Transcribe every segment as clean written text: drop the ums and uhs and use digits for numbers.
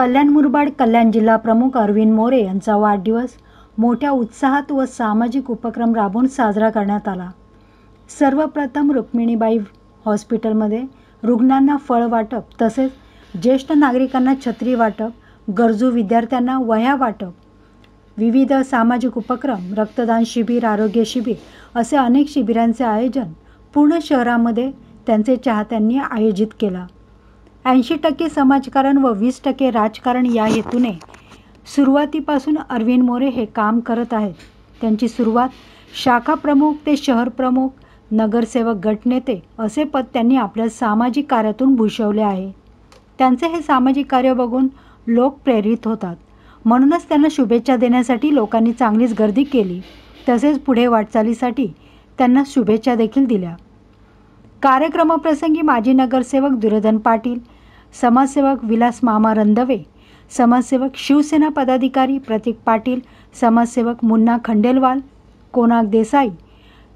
कल्याण मुरबाड कल्याण जिल्हा प्रमुख अरविंद मोरे यांचा वाढदिवस मोठ्या उत्साहात व सामाजिक उपक्रम राबवून साजरा करण्यात आला। सर्वप्रथम रुक्मिणीबाई हॉस्पिटलमध्ये रुग्णांना फळ वाटप तसेच ज्येष्ठ नागरिकांना छत्री वाटप, गरजू विद्यार्थ्यांना वह्या वाटप, विविध सामाजिक उपक्रम, रक्तदान शिबिर, आरोग्य शिबिर असे अनेक शिबिरांचे आयोजन पूर्ण शहरामध्ये त्यांचे चाहत्यांनी आयोजित केला। 80% समाजकारण व 20% राजकारण या हेतूने सुरुवातीपासून अरविंद मोरे हे काम करत आहेत। त्यांची सुरुवात शाखा प्रमुख ते शहर प्रमुख, नगरसेवक, गटनेते असे पद त्यांनी आपल्या सामाजिक कार्यातून भूषवले आहे। त्यांचे हे सामाजिक कार्य बघून लोक प्रेरित होतात, म्हणूनच त्यांना शुभेच्छा देण्यासाठी लोकांनी चांगलीच गर्दी केली, तसेच पुढे वाटचालीसाठी त्यांना शुभेच्छा देखील दिल्या। कार्यक्रमाप्रसंगी माजी नगरसेवक दुर्योधन पाटील, समाजसेवक विलास मामा रंदवे, समाजसेवक शिवसेना पदाधिकारी प्रतीक पाटील, समाजसेवक मुन्ना खंडेलवाल, कोनाक देसाई,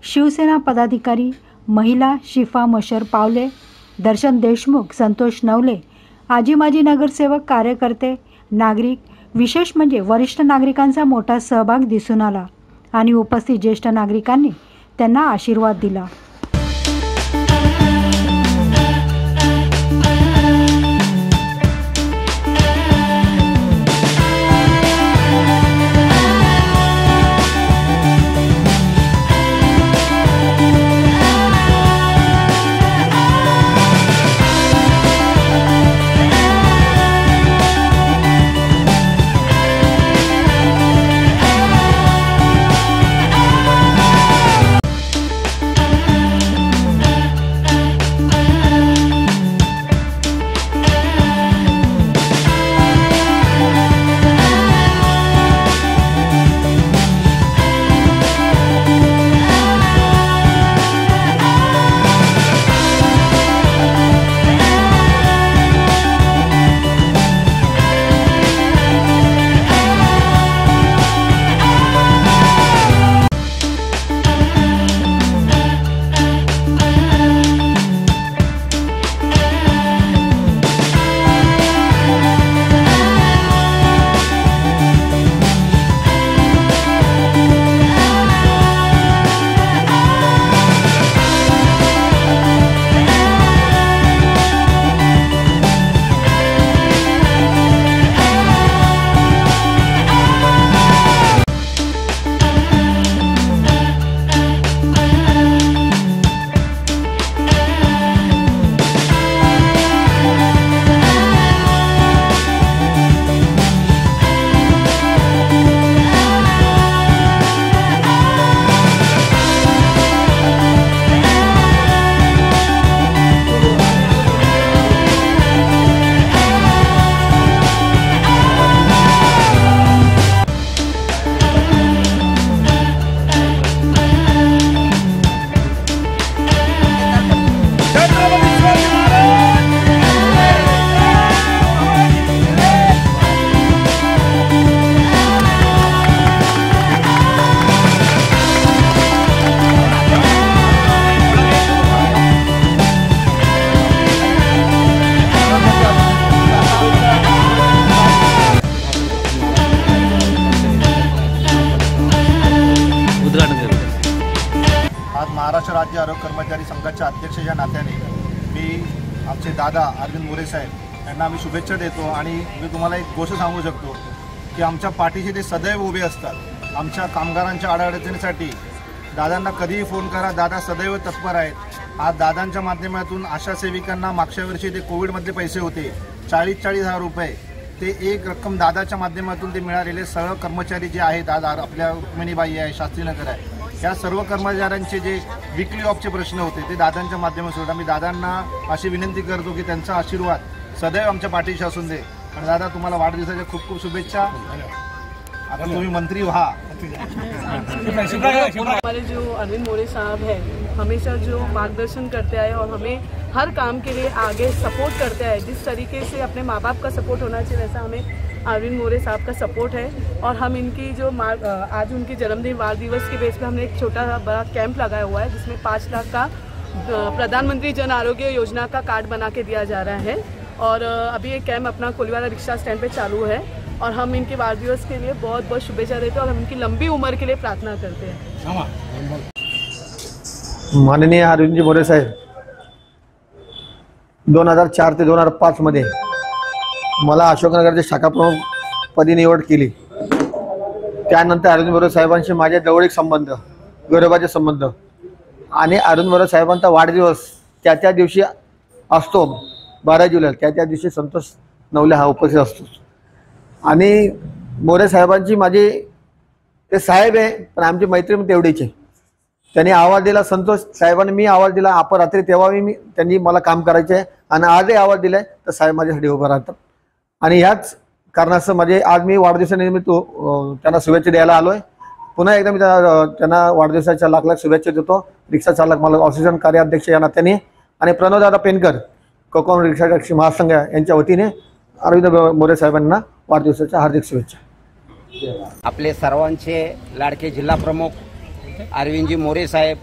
शिवसेना पदाधिकारी महिला शिफा मशर पावले, दर्शन देशमुख, संतोष नवले, आजी माजी नगरसेवक, कार्यकर्ते, नागरिक, विशेष म्हणजे वरिष्ठ नागरिकांचा मोठा सहभाग दिसून आला आणि उपस्थित ज्येष्ठ नागरिकांनी त्यांना आशीर्वाद दिला। आज महाराष्ट्र राज्य आरोग्य कर्मचारी संघाच्या अध्यक्षाच्या नात्याने मी आमचे दादा अरविंद मोरे साहेब यांना आम्ही शुभेच्छा देतो आणि मी तुम्हाला एक गोष्ट सांगू शकतो की आमच्या पाठीशी ते सदैव उभे असतात। आमच्या कामगारांच्या अडचणीसाठी दादांना कधीही फोन करा, दादा सदैव तत्पर आहेत। आज दादांच्या माध्यमातून आशा सेविकांना मागच्या वर्षी ते कोविडमधले पैसे होते 40,000 रुपये, ते एक रक्कम दादाच्या माध्यमातून ते मिळालेले सर्व कर्मचारी जे आहेत, आज आपल्या रुक्मिणीबाई आहे, शास्त्रीनगर आहे, या सर्व कर्मचाऱ्यांचे जे विकली ऑफचे प्रश्न होते ते दादांच्या माध्यमातून मी दादांना अशी विनंती करतो की त्यांचा आशीर्वाद सदैव आमच्या पाठीशी असून दे। आणि दादा तुम्हाला वाढदिवसाच्या खूप खूप शुभेच्छा। आता तुम्ही मंत्री व्हा। हमारे जो अरविंद मोरे साहब है हमेशा जो मार्गदर्शन करते आए और हमें हर काम के लिए आगे सपोर्ट करते आए। जिस तरीके से अपने माँ बाप का सपोर्ट होना चाहिए वैसा हमें अरविंद मोरे साहब का सपोर्ट है। और हम इनकी जो आज उनकी जन्मदिन वार दिवस के बेस पे हमने एक छोटा बड़ा कैंप लगाया हुआ है जिसमें 5 लाख का प्रधानमंत्री जन आरोग्य योजना का कार्ड बना के दिया जा रहा है। और अभी ये कैंप अपना कोलीवाला रिक्शा स्टैंड पे चालू है और हम इनके वाढदिवस के लिए बहुत बहुत शुभेच्छा देते हैं और हम इनकी लंबी उम्र के लिए प्रार्थना करते हैं। माननीय अरविंदजी मोरे साहेब 2004 ते 2005 मध्ये मला अशोकनगरचे शाखा प्रमुख पदी निवड केली। त्यानंतर अरविंद मोरे साहेबांशी माझे जवळीक संबंध, गरिबाचे संबंध आणि अरविंद मोरे साहेबांचा वाढदिवस त्या दिवशी असतो 12 जुलै, त्या दिवशी संतोष नवले हा उपस्थित असतो। आणि मोरे साहेबांची माझी ते साहेब आहे पण आमची मैत्री तेवढीच आहे। त्यांनी आवाज दिला, संतोष साहेबांनी मी आवाज दिला अपरात्री, तेव्हा त्यांनी मला काम करायचे आहे आणि आजही आवाज दिलाय तर साहेब माझ्यासाठी उभं राहतात। आणि ह्याच कारणास्तव माझे आज मी वाढदिवसानिमित्त त्यांना शुभेच्छा द्यायला आलोय। पुन्हा एकदा मी त्यांना वाढदिवसाच्या लाख लाख शुभेच्छा देतो। रिक्षा चालक मला असोसिएशन कार्याध्यक्ष या नात्याने आणि प्रणवदादा पेनकर कोकण रिक्षा टॅक्सी महासंघ यांच्या वतीने अरविंद मोरे साहेबांना वाढदिवसाच्या हार्दिक शुभेच्छा। आपले सर्वांचे लाडके जिल्हा प्रमुख अरविंदजी मोरे साहेब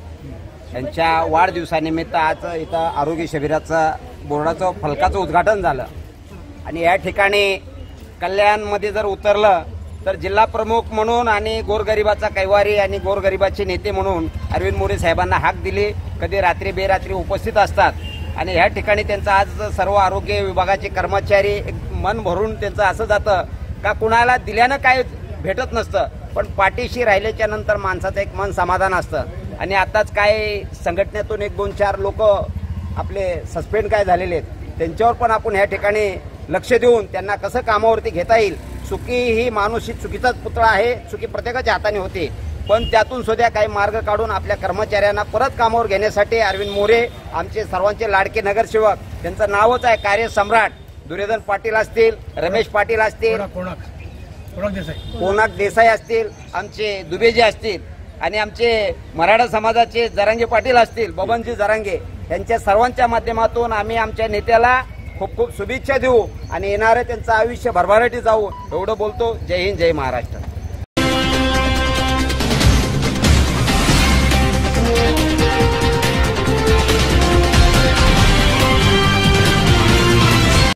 यांच्या वाढदिवसानिमित्त आज इथं आरोग्य शिबिराचं बोर्डाचं फलकाचं उद्घाटन झालं आणि या ठिकाणी कल्याणमध्ये जर उतरलं तर जिल्हा प्रमुख म्हणून आणि गोरगरिबाचा कैवारी आणि गोरगरिबाचे नेते म्हणून अरविंद मोरे साहेबांना हाक दिली। कधी रात्री बेरात्री उपस्थित असतात आणि ह्या ठिकाणी त्यांचं आज सर्व आरोग्य विभागाचे कर्मचारी एक मन भरून त्यांचं असं जातं का कुणाला दिल्यानं काय भेटत नसतं पण पाठीशी राहिल्याच्या नंतर माणसाचं एक मन समाधान असतं। आणि आताच काय संघटनेतून 1-2-4 लोक आपले सस्पेंड काय झालेले आहेत त्यांच्यावर पण आपण ह्या ठिकाणी लक्ष देऊन त्यांना कसं कामावरती घेता येईल। चुकी ही माणूस ही चुकीचाच पुतळा आहे, चुकी प्रत्येकाच्या हाताने होते पण त्यातून सुद्धा काही मार्ग काढून आपल्या कर्मचाऱ्यांना परत कामावर घेण्यासाठी अरविंद मोरे आमचे सर्वांचे लाडके नगरसेवक, त्यांचं नावच आहे कार्यसम्राट, दुर्योधन पाटील असतील, रमेश पाटील असतील, कोणाक देसाई असतील, आमचे दुबेजी असतील आणि आमचे मराठा समाजाचे जरांगे पाटील असतील, बबनजी जरांगे, यांच्या सर्वांच्या माध्यमातून आम्ही आमच्या नेत्याला खूप खूप शुभेच्छा देऊ आणि येणारे त्यांचं आयुष्य भरभराटी जाऊ एवढं बोलतो। जय हिंद, जय महाराष्ट्र।